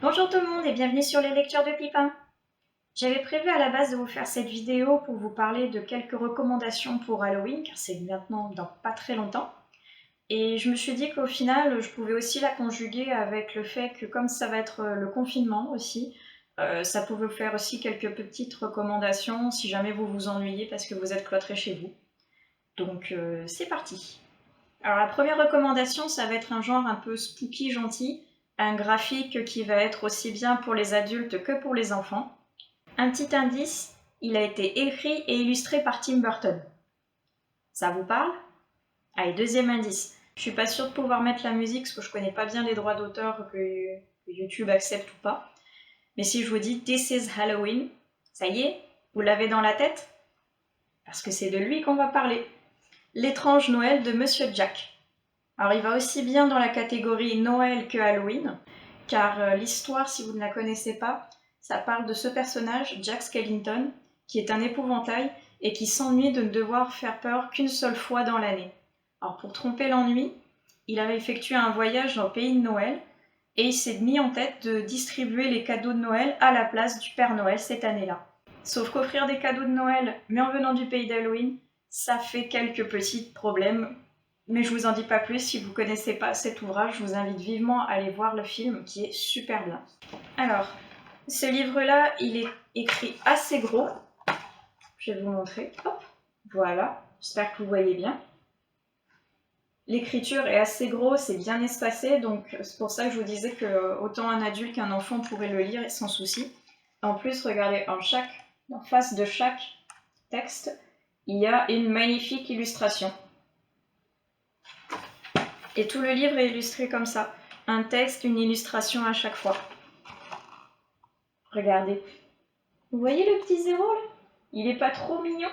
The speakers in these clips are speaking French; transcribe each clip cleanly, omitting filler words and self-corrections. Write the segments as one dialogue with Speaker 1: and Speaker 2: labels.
Speaker 1: Bonjour tout le monde et bienvenue sur les lectures de Pipin. J'avais prévu à la base de vous faire cette vidéo pour vous parler de quelques recommandations pour Halloween, car c'est maintenant dans pas très longtemps. Et je me suis dit qu'au final, je pouvais aussi la conjuguer avec le fait que comme ça va être le confinement aussi, ça pouvait vous faire aussi quelques petites recommandations si jamais vous vous ennuyez parce que vous êtes cloîtré chez vous. Donc c'est parti. Alors la première recommandation, ça va être un genre un peu spooky gentil, un graphique qui va être aussi bien pour les adultes que pour les enfants. Un petit indice, il a été écrit et illustré par Tim Burton. Ça vous parle? Allez, deuxième indice. Je suis pas sûre de pouvoir mettre la musique parce que je connais pas bien les droits d'auteur que YouTube accepte ou pas. Mais si je vous dis This is Halloween, ça y est, vous l'avez dans la tête? Parce que c'est de lui qu'on va parler. L'étrange Noël de Monsieur Jack. Alors il va aussi bien dans la catégorie Noël que Halloween, car l'histoire, si vous ne la connaissez pas, ça parle de ce personnage, Jack Skellington, qui est un épouvantail et qui s'ennuie de ne devoir faire peur qu'une seule fois dans l'année. Alors pour tromper l'ennui, il avait effectué un voyage dans le pays de Noël et il s'est mis en tête de distribuer les cadeaux de Noël à la place du Père Noël cette année-là. Sauf qu'offrir des cadeaux de Noël, mais en venant du pays d'Halloween, ça fait quelques petits problèmes. Mais je vous en dis pas plus, si vous connaissez pas cet ouvrage, je vous invite vivement à aller voir le film qui est super bien. Alors, ce livre-là, il est écrit assez gros. Je vais vous montrer. Hop, voilà, j'espère que vous voyez bien. L'écriture est assez grosse et bien espacée, donc c'est pour ça que je vous disais que autant un adulte qu'un enfant pourrait le lire sans souci. En plus, regardez, en face de chaque texte, il y a une magnifique illustration. Et tout le livre est illustré comme ça. Un texte, une illustration à chaque fois. Regardez. Vous voyez le petit Zéro là? Il est pas trop mignon?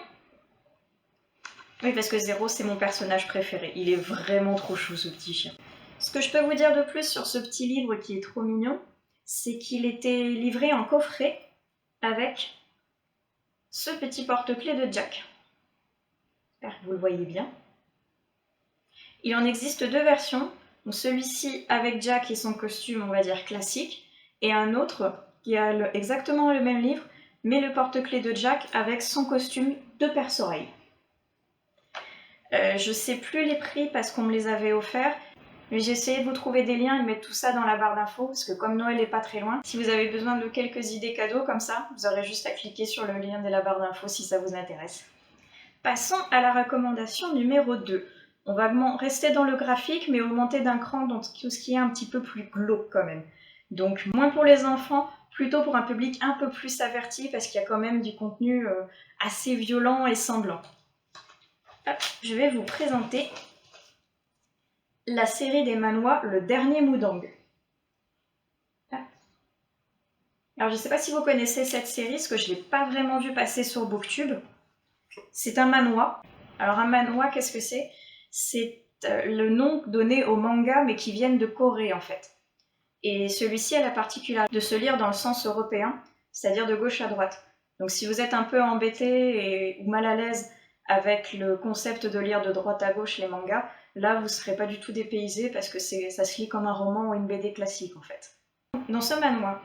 Speaker 1: Oui, parce que Zéro, c'est mon personnage préféré. Il est vraiment trop chou, ce petit chien. Ce que je peux vous dire de plus sur ce petit livre qui est trop mignon, c'est qu'il était livré en coffret avec ce petit porte-clés de Jack. J'espère que vous le voyez bien. Il en existe deux versions. Celui-ci avec Jack et son costume, on va dire classique, et un autre qui a exactement le même livre, mais le porte-clés de Jack avec son costume de perce-oreille. Je sais plus les prix parce qu'on me les avait offerts, mais j'ai essayé de vous trouver des liens et de mettre tout ça dans la barre d'infos, parce que comme Noël n'est pas très loin, si vous avez besoin de quelques idées cadeaux comme ça, vous aurez juste à cliquer sur le lien de la barre d'infos si ça vous intéresse. Passons à la recommandation numéro 2. On va rester dans le graphique, mais augmenter d'un cran dans tout ce qui est un petit peu plus glauque quand même. Donc moins pour les enfants, plutôt pour un public un peu plus averti, parce qu'il y a quand même du contenu assez violent et sanglant. Hop, je vais vous présenter la série des manhwas Le Dernier Moudang. Alors je ne sais pas si vous connaissez cette série, parce que je ne l'ai pas vraiment vu passer sur Booktube. C'est un manhwa. Alors un manhwa, qu'est-ce que c'est? C'est le nom donné aux mangas, mais qui viennent de Corée en fait. Et celui-ci a la particularité de se lire dans le sens européen, c'est-à-dire de gauche à droite. Donc si vous êtes un peu embêté ou mal à l'aise avec le concept de lire de droite à gauche les mangas, là vous ne serez pas du tout dépaysé parce que ça se lit comme un roman ou une BD classique en fait. Dans ce manhwa,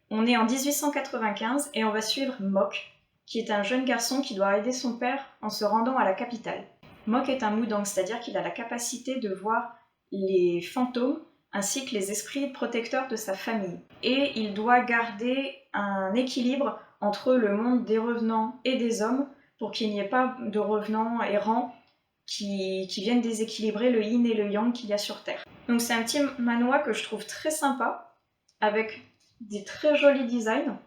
Speaker 1: on est en 1895 et on va suivre Mok, qui est un jeune garçon qui doit aider son père en se rendant à la capitale. Mok est un moudang, c'est-à-dire qu'il a la capacité de voir les fantômes ainsi que les esprits protecteurs de sa famille. Et il doit garder un équilibre entre le monde des revenants et des hommes pour qu'il n'y ait pas de revenants errants qui viennent déséquilibrer le yin et le yang qu'il y a sur Terre. Donc c'est un petit manhwa que je trouve très sympa, avec des très jolis designs,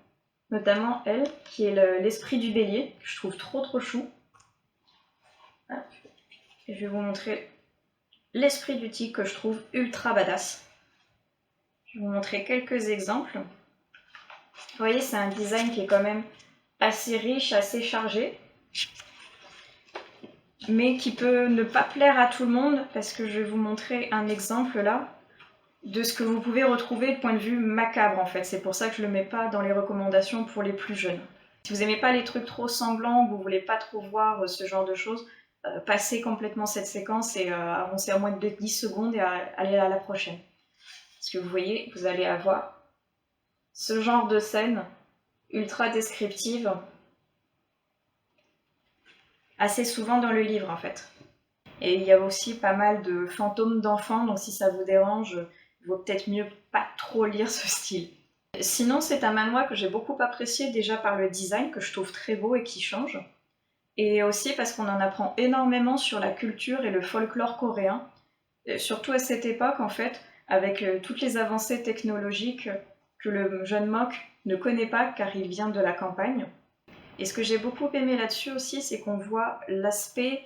Speaker 1: notamment elle, qui est l'esprit du bélier, que je trouve trop chou. Et je vais vous montrer l'esprit du tigre que je trouve ultra badass. Je vais vous montrer quelques exemples. Vous voyez, c'est un design qui est quand même assez riche, assez chargé, mais qui peut ne pas plaire à tout le monde, parce que je vais vous montrer un exemple là, de ce que vous pouvez retrouver de point de vue macabre en fait. C'est pour ça que je le mets pas dans les recommandations pour les plus jeunes. Si vous aimez pas les trucs trop sanglants, que vous voulez pas trop voir ce genre de choses, passez complètement cette séquence et avancez à moins de 10 secondes et allez à la prochaine. Parce que vous voyez, vous allez avoir ce genre de scène ultra descriptive assez souvent dans le livre en fait. Et il y a aussi pas mal de fantômes d'enfants, donc si ça vous dérange, il vaut peut-être mieux pas trop lire ce style. Sinon, c'est un manhwa que j'ai beaucoup apprécié déjà par le design, que je trouve très beau et qui change. Et aussi parce qu'on en apprend énormément sur la culture et le folklore coréen, surtout à cette époque en fait, avec toutes les avancées technologiques que le jeune Mok ne connaît pas car il vient de la campagne. Et ce que j'ai beaucoup aimé là-dessus aussi, c'est qu'on voit l'aspect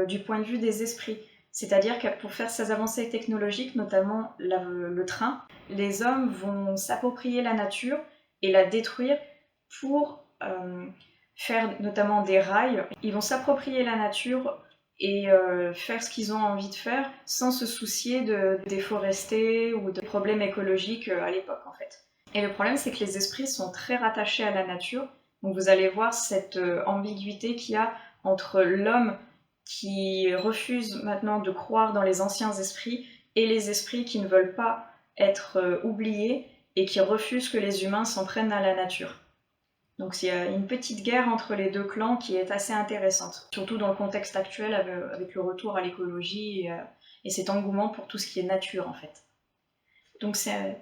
Speaker 1: du point de vue des esprits. C'est-à-dire que pour faire ces avancées technologiques, notamment le train, les hommes vont s'approprier la nature et la détruire pour faire notamment des rails. Ils vont s'approprier la nature et faire ce qu'ils ont envie de faire sans se soucier de déforester ou de problèmes écologiques à l'époque en fait. Et le problème, c'est que les esprits sont très rattachés à la nature. Donc vous allez voir cette ambiguïté qu'il y a entre l'homme qui refuse maintenant de croire dans les anciens esprits et les esprits qui ne veulent pas être oubliés et qui refusent que les humains s'en prennent à la nature. Donc il y a une petite guerre entre les deux clans qui est assez intéressante, surtout dans le contexte actuel avec le retour à l'écologie et cet engouement pour tout ce qui est nature en fait. Donc c'est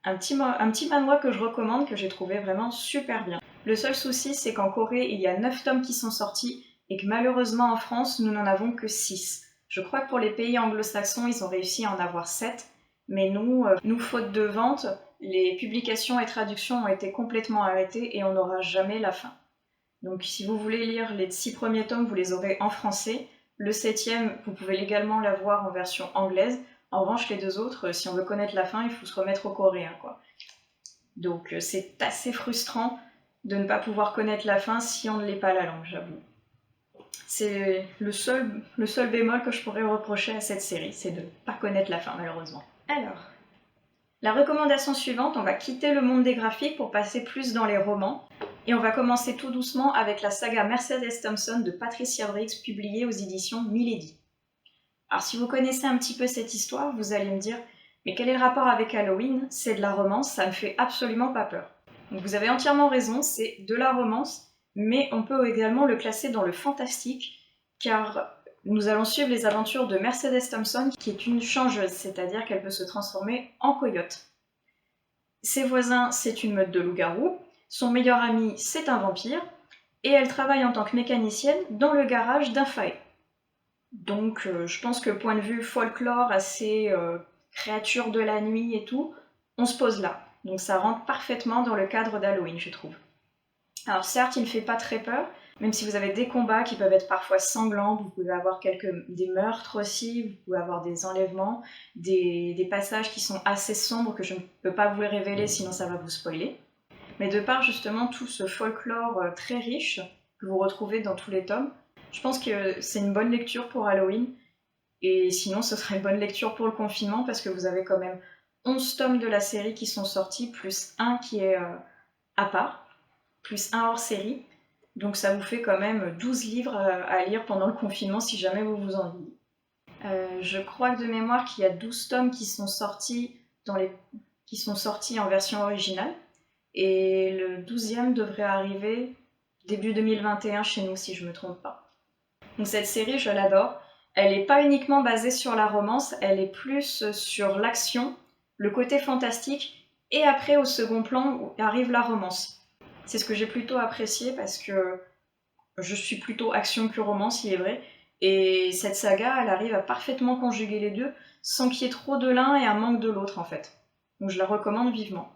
Speaker 1: un petit manhwa que je recommande, que j'ai trouvé vraiment super bien. Le seul souci, c'est qu'en Corée, il y a 9 tomes qui sont sortis et que malheureusement en France, nous n'en avons que 6. Je crois que pour les pays anglo-saxons, ils ont réussi à en avoir 7, mais nous, faute de vente, les publications et traductions ont été complètement arrêtées et on n'aura jamais la fin. Donc si vous voulez lire les 6 premiers tomes, vous les aurez en français. Le 7e, vous pouvez légalement l'avoir en version anglaise. En revanche, les 2 autres, si on veut connaître la fin, il faut se remettre au coréen, quoi. Donc c'est assez frustrant de ne pas pouvoir connaître la fin si on ne lit pas la langue, j'avoue. C'est le seul bémol que je pourrais reprocher à cette série, c'est de ne pas connaître la fin, malheureusement. Alors, la recommandation suivante, on va quitter le monde des graphiques pour passer plus dans les romans. Et on va commencer tout doucement avec la saga Mercedes Thompson de Patricia Briggs, publiée aux éditions Milady. Alors si vous connaissez un petit peu cette histoire, vous allez me dire « Mais quel est le rapport avec Halloween? C'est de la romance, ça ne fait absolument pas peur. » Donc vous avez entièrement raison, c'est de la romance, mais on peut également le classer dans le fantastique, car nous allons suivre les aventures de Mercedes Thompson, qui est une changeuse, c'est-à-dire qu'elle peut se transformer en coyote. Ses voisins, c'est une meute de loups-garous, son meilleur ami, c'est un vampire, et elle travaille en tant que mécanicienne dans le garage d'un fae. Donc je pense que point de vue folklore, assez créatures de la nuit et tout, on se pose là. Donc ça rentre parfaitement dans le cadre d'Halloween, je trouve. Alors certes, il ne fait pas très peur, même si vous avez des combats qui peuvent être parfois sanglants, vous pouvez avoir des meurtres aussi, vous pouvez avoir des enlèvements, des passages qui sont assez sombres que je ne peux pas vous les révéler sinon ça va vous spoiler. Mais de par justement tout ce folklore très riche que vous retrouvez dans tous les tomes, je pense que c'est une bonne lecture pour Halloween, et sinon ce serait une bonne lecture pour le confinement parce que vous avez quand même 11 tomes de la série qui sont sortis, plus un qui est à part, plus un hors série, donc ça vous fait quand même 12 livres à lire pendant le confinement si jamais vous vous ennuyez. Je crois que de mémoire qu'il y a 12 tomes qui sont sortis en version originale, et le 12e devrait arriver début 2021 chez nous si je me trompe pas. Donc cette série, je l'adore. Elle n'est pas uniquement basée sur la romance, elle est plus sur l'action, le côté fantastique, et après au second plan arrive la romance. C'est ce que j'ai plutôt apprécié parce que je suis plutôt action que romance, il est vrai, et cette saga, elle arrive à parfaitement conjuguer les deux sans qu'il y ait trop de l'un et un manque de l'autre en fait. Donc je la recommande vivement.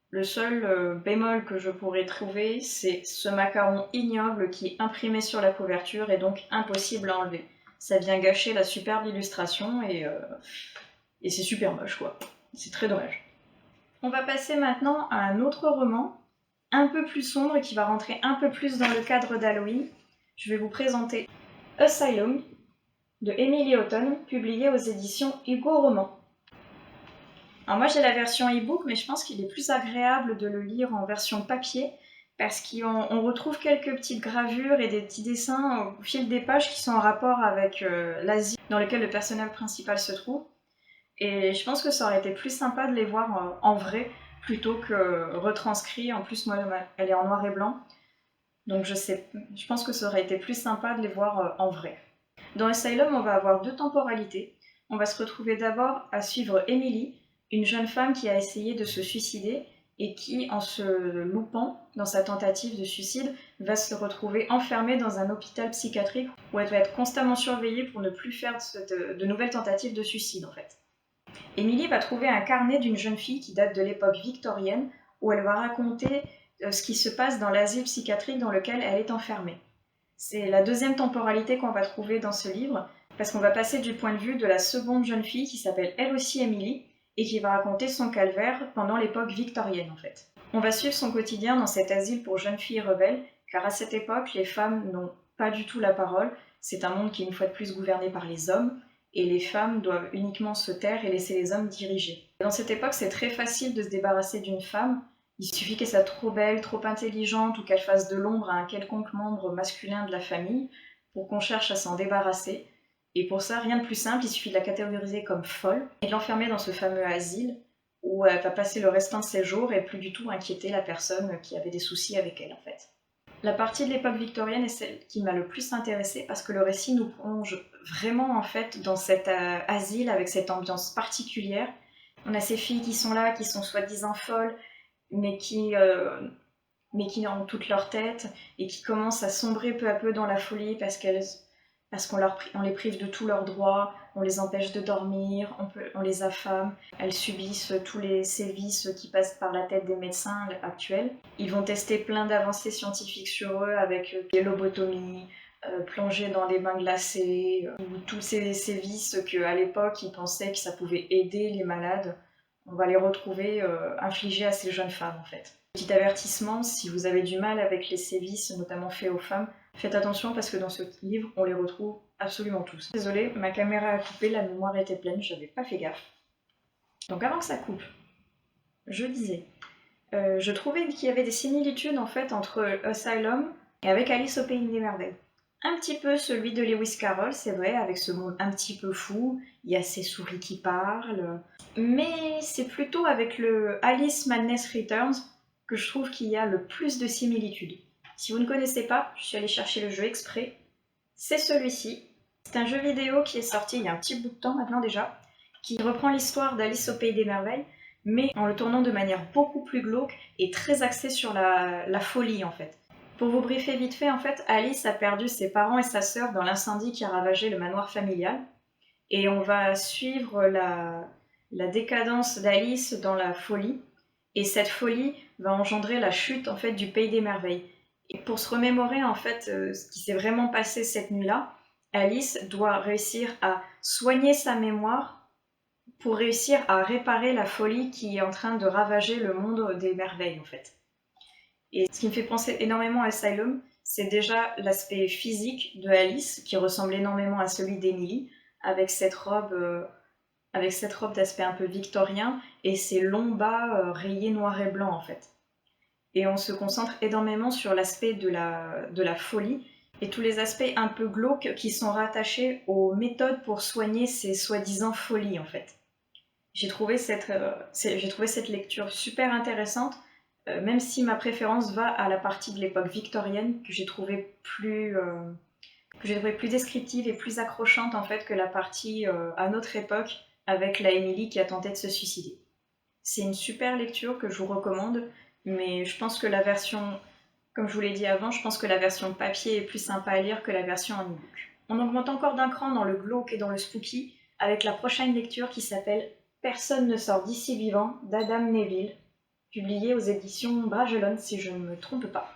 Speaker 1: Le seul bémol que je pourrais trouver, c'est ce macaron ignoble qui est imprimé sur la couverture et donc impossible à enlever. Ça vient gâcher la superbe illustration et c'est super moche quoi. C'est très dommage. On va passer maintenant à un autre roman, un peu plus sombre et qui va rentrer un peu plus dans le cadre d'Halloween. Je vais vous présenter Asylum de Emily Houghton, publié aux éditions Hugo Roman. Alors moi j'ai la version e-book, mais je pense qu'il est plus agréable de le lire en version papier parce qu'on retrouve quelques petites gravures et des petits dessins au fil des pages qui sont en rapport avec l'Asie dans lequel le personnage principal se trouve. Et je pense que ça aurait été plus sympa de les voir en vrai plutôt que retranscrit. En plus, moi, elle est en noir et blanc, donc je pense que ça aurait été plus sympa de les voir en vrai. Dans Asylum, on va avoir deux temporalités. On va se retrouver d'abord à suivre Emily, une jeune femme qui a essayé de se suicider et qui, en se loupant dans sa tentative de suicide, va se retrouver enfermée dans un hôpital psychiatrique où elle va être constamment surveillée pour ne plus faire de nouvelles tentatives de suicide en fait. Emily va trouver un carnet d'une jeune fille qui date de l'époque victorienne où elle va raconter ce qui se passe dans l'asile psychiatrique dans lequel elle est enfermée. C'est la deuxième temporalité qu'on va trouver dans ce livre, parce qu'on va passer du point de vue de la seconde jeune fille qui s'appelle elle aussi Emily et qui va raconter son calvaire pendant l'époque victorienne en fait. On va suivre son quotidien dans cet asile pour jeunes filles rebelles, car à cette époque, les femmes n'ont pas du tout la parole. C'est un monde qui est une fois de plus gouverné par les hommes, et les femmes doivent uniquement se taire et laisser les hommes diriger. Dans cette époque, c'est très facile de se débarrasser d'une femme. Il suffit qu'elle soit trop belle, trop intelligente, ou qu'elle fasse de l'ombre à un quelconque membre masculin de la famille pour qu'on cherche à s'en débarrasser. Et pour ça, rien de plus simple, il suffit de la catégoriser comme folle et de l'enfermer dans ce fameux asile où elle va passer le restant de ses jours et plus du tout inquiéter la personne qui avait des soucis avec elle en fait. La partie de l'époque victorienne est celle qui m'a le plus intéressée parce que le récit nous plonge vraiment en fait dans cet asile avec cette ambiance particulière. On a ces filles qui sont là, qui sont soi-disant folles, mais qui ont toute leur tête et qui commencent à sombrer peu à peu dans la folie parce qu'on les prive de tous leurs droits, on les empêche de dormir, on les affame, elles subissent tous les sévices qui passent par la tête des médecins actuels. Ils vont tester plein d'avancées scientifiques sur eux avec des lobotomies, plonger dans des bains glacés, ou tous ces sévices qu'à l'époque ils pensaient que ça pouvait aider les malades. On va les retrouver infligés à ces jeunes femmes en fait. Petit avertissement, si vous avez du mal avec les sévices, notamment faits aux femmes, faites attention parce que dans ce livre, on les retrouve absolument tous. Désolée, ma caméra a coupé, la mémoire était pleine, j'avais pas fait gaffe. Donc avant que ça coupe, je disais, je trouvais qu'il y avait des similitudes en fait entre Asylum et avec Alice au Pays des Merveilles. Un petit peu celui de Lewis Carroll, c'est vrai, avec ce monde un petit peu fou, il y a ces souris qui parlent, mais c'est plutôt avec le Alice Madness Returns que je trouve qu'il y a le plus de similitudes. Si vous ne connaissez pas, je suis allée chercher le jeu exprès. C'est celui-ci. C'est un jeu vidéo qui est sorti il y a un petit bout de temps maintenant déjà, qui reprend l'histoire d'Alice au Pays des Merveilles, mais en le tournant de manière beaucoup plus glauque et très axée sur la folie en fait. Pour vous briefer vite fait, en fait, Alice a perdu ses parents et sa sœur dans l'incendie qui a ravagé le manoir familial, et on va suivre la décadence d'Alice dans la folie, et cette folie va engendrer la chute en fait du Pays des Merveilles. Et pour se remémorer en fait ce qui s'est vraiment passé cette nuit-là, Alice doit réussir à soigner sa mémoire pour réussir à réparer la folie qui est en train de ravager le monde des merveilles en fait. Et ce qui me fait penser énormément à Asylum, c'est déjà l'aspect physique de Alice qui ressemble énormément à celui d'Emily, avec cette robe d'aspect un peu victorien et ses longs bas rayés noir et blanc en fait. Et on se concentre énormément sur l'aspect de la folie et tous les aspects un peu glauques qui sont rattachés aux méthodes pour soigner ces soi-disant folies en fait. J'ai trouvé cette lecture super intéressante, même si ma préférence va à la partie de l'époque victorienne que j'ai trouvée plus descriptive et plus accrochante en fait que la partie à notre époque avec la Emily qui a tenté de se suicider. C'est une super lecture que je vous recommande, mais je pense que la version, comme je vous l'ai dit avant, je pense que la version papier est plus sympa à lire que la version en e-book. On augmente encore d'un cran dans le glauque et dans le spooky avec la prochaine lecture qui s'appelle Personne ne sort d'ici vivant d'Adam Neville, publié aux éditions Bragelonne si je ne me trompe pas.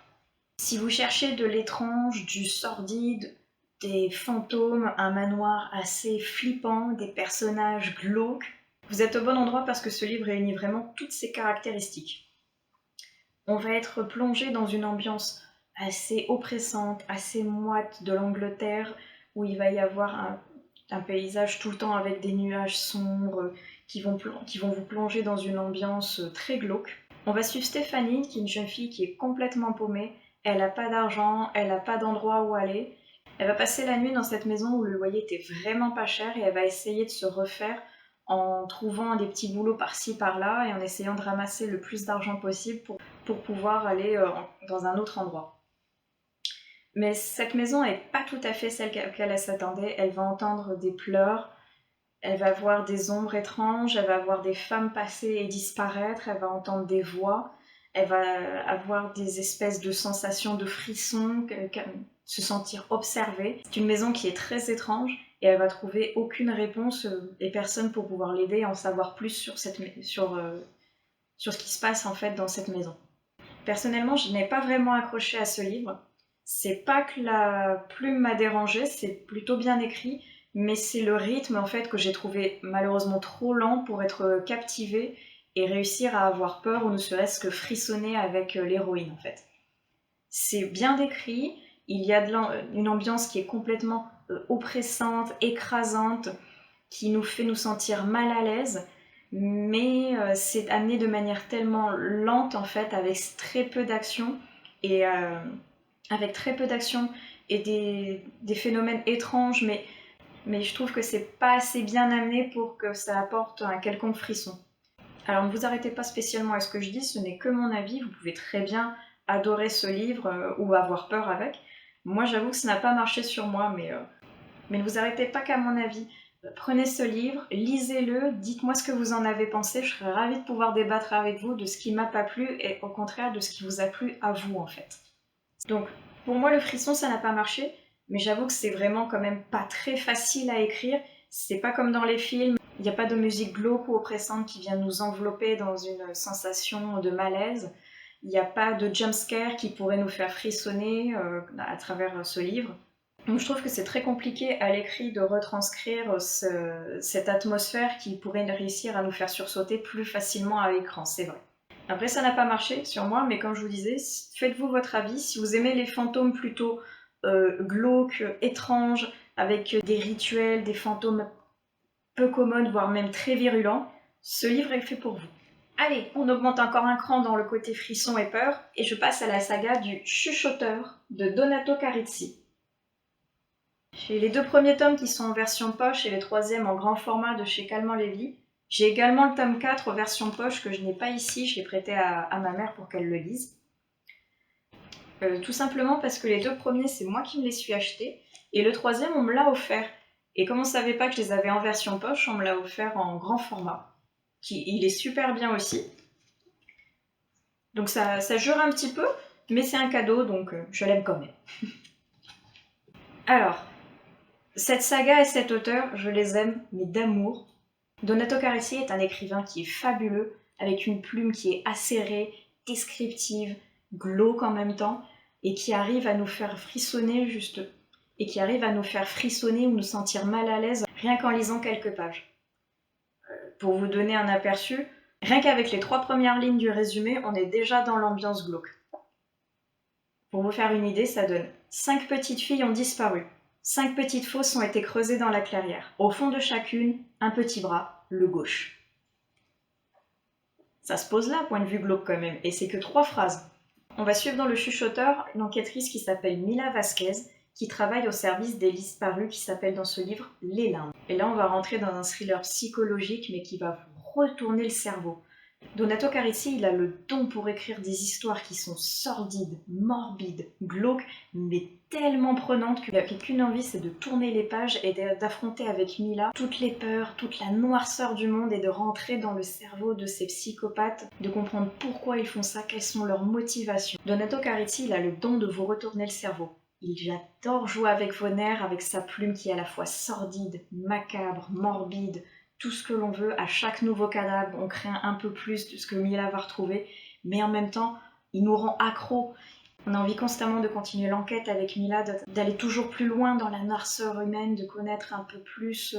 Speaker 1: Si vous cherchez de l'étrange, du sordide, des fantômes, un manoir assez flippant, des personnages glauques, vous êtes au bon endroit parce que ce livre réunit vraiment toutes ces caractéristiques. On va être plongé dans une ambiance assez oppressante, assez moite de l'Angleterre, où il va y avoir un paysage tout le temps avec des nuages sombres qui vont vous plonger dans une ambiance très glauque. On va suivre Stéphanie, qui est une jeune fille qui est complètement paumée. Elle n'a pas d'argent, elle n'a pas d'endroit où aller. Elle va passer la nuit dans cette maison où le loyer était vraiment pas cher et elle va essayer de se refaire en trouvant des petits boulots par-ci par-là et en essayant de ramasser le plus d'argent possible pour pouvoir aller dans un autre endroit. Mais cette maison n'est pas tout à fait celle auquel elle s'attendait. Elle va entendre des pleurs, elle va voir des ombres étranges, elle va voir des femmes passer et disparaître, elle va entendre des voix, elle va avoir des espèces de sensations de frissons, se sentir observée. C'est une maison qui est très étrange et elle va trouver aucune réponse et personne pour pouvoir l'aider et en savoir plus sur ce qui se passe en fait dans cette maison. Personnellement, je n'ai pas vraiment accroché à ce livre. C'est pas que la plume m'a dérangée, c'est plutôt bien écrit, mais c'est le rythme en fait que j'ai trouvé malheureusement trop lent pour être captivée et réussir à avoir peur ou ne serait-ce que frissonner avec l'héroïne en fait. C'est bien décrit, il y a une ambiance qui est complètement oppressante, écrasante, qui nous fait nous sentir mal à l'aise, mais c'est amené de manière tellement lente en fait, avec très peu d'action et des phénomènes étranges, mais je trouve que c'est pas assez bien amené pour que ça apporte un quelconque frisson. Alors ne vous arrêtez pas spécialement à ce que je dis, ce n'est que mon avis, vous pouvez très bien adorer ce livre ou avoir peur avec. Moi j'avoue que ça n'a pas marché sur moi, mais ne vous arrêtez pas qu'à mon avis. Prenez ce livre, lisez-le, dites-moi ce que vous en avez pensé, je serais ravie de pouvoir débattre avec vous de ce qui m'a pas plu et au contraire de ce qui vous a plu à vous en fait. Donc pour moi le frisson ça n'a pas marché, mais j'avoue que c'est vraiment quand même pas très facile à écrire, c'est pas comme dans les films, il n'y a pas de musique glauque ou oppressante qui vient nous envelopper dans une sensation de malaise, il n'y a pas de jumpscare qui pourrait nous faire frissonner à travers ce livre. Donc je trouve que c'est très compliqué à l'écrit de retranscrire cette atmosphère qui pourrait réussir à nous faire sursauter plus facilement à l'écran, c'est vrai. Après ça n'a pas marché sur moi, mais comme je vous disais, faites-vous votre avis. Si vous aimez les fantômes plutôt glauques, étranges, avec des rituels, des fantômes peu commodes, voire même très virulents, ce livre est fait pour vous. Allez, on augmente encore un cran dans le côté frisson et peur, et je passe à la saga du Chuchoteur de Donato Carrizzi. J'ai les 2 premiers tomes qui sont en version poche et le 3e en grand format de chez Calment Lévy. J'ai également le tome 4 en version poche que je n'ai pas ici, je l'ai prêté à ma mère pour qu'elle le lise. Tout simplement parce que les 2 premiers, c'est moi qui me les suis achetés, et le 3e, on me l'a offert. Et comme on ne savait pas que je les avais en version poche, on me l'a offert en grand format. Il est super bien aussi. Donc ça jure un petit peu, mais c'est un cadeau, donc je l'aime quand même. Alors, cette saga et cet auteur, je les aime, mais d'amour. Donato Carricci est un écrivain qui est fabuleux, avec une plume qui est acérée, descriptive, glauque en même temps, et qui arrive à nous faire frissonner ou nous sentir mal à l'aise rien qu'en lisant quelques pages. Pour vous donner un aperçu, rien qu'avec les 3 premières lignes du résumé, on est déjà dans l'ambiance glauque. Pour vous faire une idée, ça donne 5 petites filles ont disparu. 5 petites fosses ont été creusées dans la clairière. Au fond de chacune, un petit bras, le gauche. Ça se pose là, point de vue glauque quand même, et c'est que 3 phrases. On va suivre dans le chuchoteur une enquêtrice qui s'appelle Mila Vasquez, qui travaille au service des disparus qui s'appelle dans ce livre Les Limbes. Et là, on va rentrer dans un thriller psychologique, mais qui va vous retourner le cerveau. Donato Carricci, il a le don pour écrire des histoires qui sont sordides, morbides, glauques, mais tellement prenantes qu'il n'a qu'une envie, c'est de tourner les pages et d'affronter avec Mila toutes les peurs, toute la noirceur du monde et de rentrer dans le cerveau de ces psychopathes, de comprendre pourquoi ils font ça, quelles sont leurs motivations. Donato Carricci, il a le don de vous retourner le cerveau. Il adore jouer avec vos nerfs, avec sa plume qui est à la fois sordide, macabre, morbide, tout ce que l'on veut. À chaque nouveau cadavre, on craint un peu plus de ce que Mila va retrouver, mais en même temps, il nous rend accros. On a envie constamment de continuer l'enquête avec Mila, d'aller toujours plus loin dans la noirceur humaine, de connaître un peu plus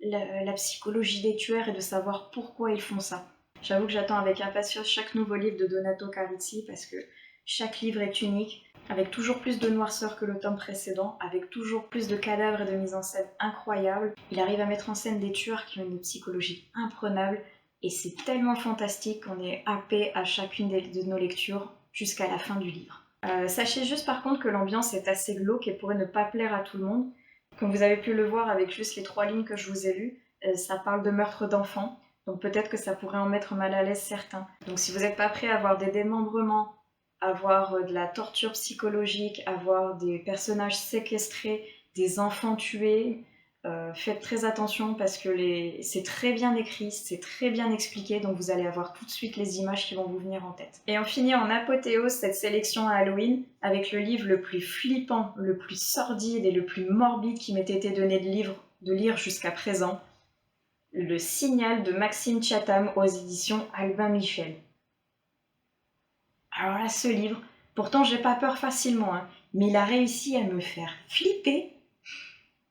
Speaker 1: la psychologie des tueurs et de savoir pourquoi ils font ça. J'avoue que j'attends avec impatience chaque nouveau livre de Donato Carricci parce que chaque livre est unique, avec toujours plus de noirceur que le tome précédent, avec toujours plus de cadavres et de mise en scène incroyables. Il arrive à mettre en scène des tueurs qui ont une psychologie imprenable, et c'est tellement fantastique qu'on est happé à chacune de nos lectures jusqu'à la fin du livre. Sachez juste par contre que l'ambiance est assez glauque et pourrait ne pas plaire à tout le monde. Comme vous avez pu le voir avec juste les 3 lignes que je vous ai lues, ça parle de meurtre d'enfants, donc peut-être que ça pourrait en mettre mal à l'aise certains. Donc si vous n'êtes pas prêt à voir des démembrements, à voir de la torture psychologique, à voir des personnages séquestrés, des enfants tués, faites très attention parce que c'est très bien écrit, c'est très bien expliqué, donc vous allez avoir tout de suite les images qui vont vous venir en tête. Et on finit en apothéose cette sélection à Halloween avec le livre le plus flippant, le plus sordide et le plus morbide qui m'ait été donné de lire jusqu'à présent, Le Signal de Maxime Chatham aux éditions Albin Michel. Alors là, ce livre, pourtant j'ai pas peur facilement, hein, mais il a réussi à me faire flipper.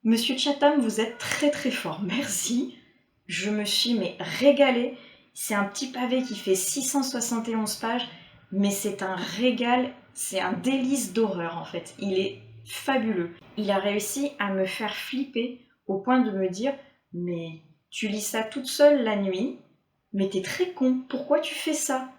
Speaker 1: Monsieur Chatham, vous êtes très très fort, merci. Je me suis régalée. C'est un petit pavé qui fait 671 pages, mais c'est un régal, c'est un délice d'horreur en fait. Il est fabuleux. Il a réussi à me faire flipper au point de me dire « Mais tu lis ça toute seule la nuit, mais t'es très con, pourquoi tu fais ça?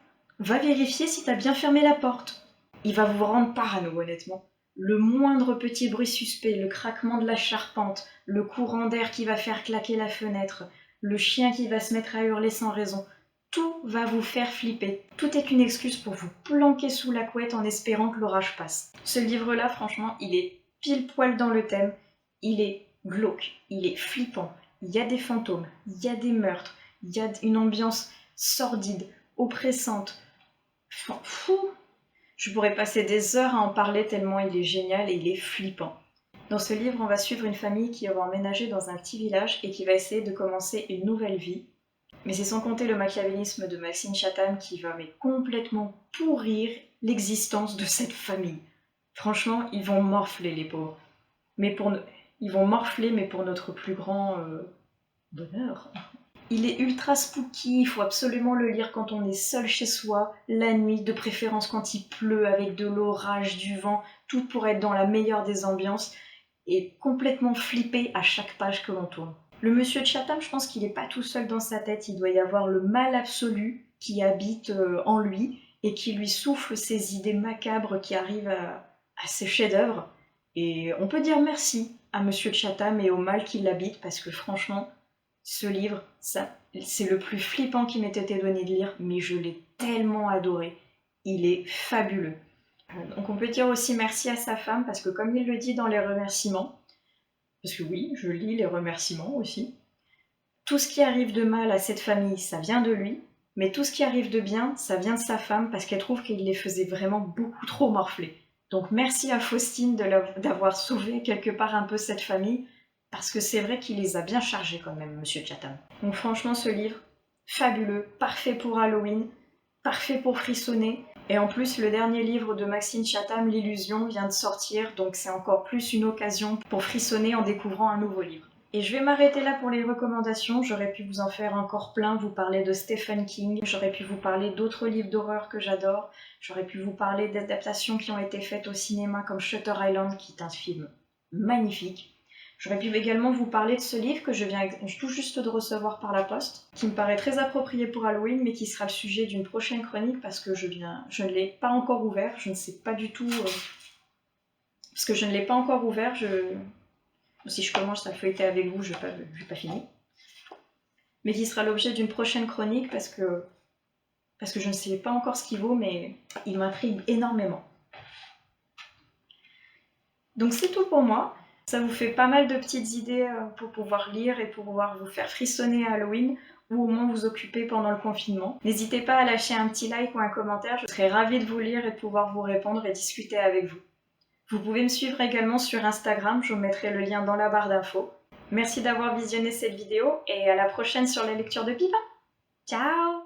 Speaker 1: Va vérifier si t'as bien fermé la porte. » Il va vous rendre parano honnêtement. Le moindre petit bruit suspect, le craquement de la charpente, le courant d'air qui va faire claquer la fenêtre, le chien qui va se mettre à hurler sans raison, tout va vous faire flipper. Tout est une excuse pour vous planquer sous la couette en espérant que l'orage passe. Ce livre-là, franchement, il est pile poil dans le thème. Il est glauque, il est flippant. Il y a des fantômes, il y a des meurtres, il y a une ambiance sordide, oppressante. Fou! Je pourrais passer des heures à en parler tellement il est génial et il est flippant. Dans ce livre, on va suivre une famille qui va emménager dans un petit village et qui va essayer de commencer une nouvelle vie. Mais c'est sans compter le machiavélisme de Maxime Chatham qui va complètement pourrir l'existence de cette famille. Franchement, ils vont morfler les pauvres. Ils vont morfler, mais pour notre plus grand bonheur. Il est ultra spooky, il faut absolument le lire quand on est seul chez soi, la nuit, de préférence quand il pleut, avec de l'orage, du vent, tout pour être dans la meilleure des ambiances et complètement flippé à chaque page que l'on tourne. Le monsieur de Chatham, je pense qu'il n'est pas tout seul dans sa tête, il doit y avoir le mal absolu qui habite en lui et qui lui souffle ses idées macabres qui arrivent à ses chefs-d'œuvre. Et on peut dire merci à monsieur de Chatham et au mal qui l'habite parce que franchement, ce livre, c'est le plus flippant qui m'ait été donné de lire, mais je l'ai tellement adoré. Il est fabuleux. Donc on peut dire aussi merci à sa femme, parce que comme il le dit dans les remerciements, parce que oui, je lis les remerciements aussi, tout ce qui arrive de mal à cette famille, ça vient de lui, mais tout ce qui arrive de bien, ça vient de sa femme, parce qu'elle trouve qu'il les faisait vraiment beaucoup trop morfler. Donc merci à Faustine d'avoir sauvé quelque part un peu cette famille, parce que c'est vrai qu'il les a bien chargés quand même, monsieur Chatham. Donc franchement, ce livre, fabuleux, parfait pour Halloween, parfait pour frissonner. Et en plus, le dernier livre de Maxime Chatham, L'Illusion, vient de sortir, donc c'est encore plus une occasion pour frissonner en découvrant un nouveau livre. Et je vais m'arrêter là pour les recommandations, j'aurais pu vous en faire encore plein, vous parler de Stephen King, j'aurais pu vous parler d'autres livres d'horreur que j'adore, j'aurais pu vous parler d'adaptations qui ont été faites au cinéma comme Shutter Island, qui est un film magnifique. J'aurais pu également vous parler de ce livre que je viens tout juste de recevoir par la poste, qui me paraît très approprié pour Halloween, mais qui sera le sujet d'une prochaine chronique parce que je ne l'ai pas encore ouvert, je ne sais pas du tout... parce que je ne l'ai pas encore ouvert, si je commence à feuilleter avec vous, je vais pas finir. Mais qui sera l'objet d'une prochaine chronique parce que je ne sais pas encore ce qu'il vaut, mais il m'intrigue énormément. Donc c'est tout pour moi. Ça vous fait pas mal de petites idées pour pouvoir lire et pour pouvoir vous faire frissonner à Halloween ou au moins vous occuper pendant le confinement. N'hésitez pas à lâcher un petit like ou un commentaire, je serai ravie de vous lire et de pouvoir vous répondre et discuter avec vous. Vous pouvez me suivre également sur Instagram, je vous mettrai le lien dans la barre d'infos. Merci d'avoir visionné cette vidéo et à la prochaine sur la lecture de Pipin. Ciao!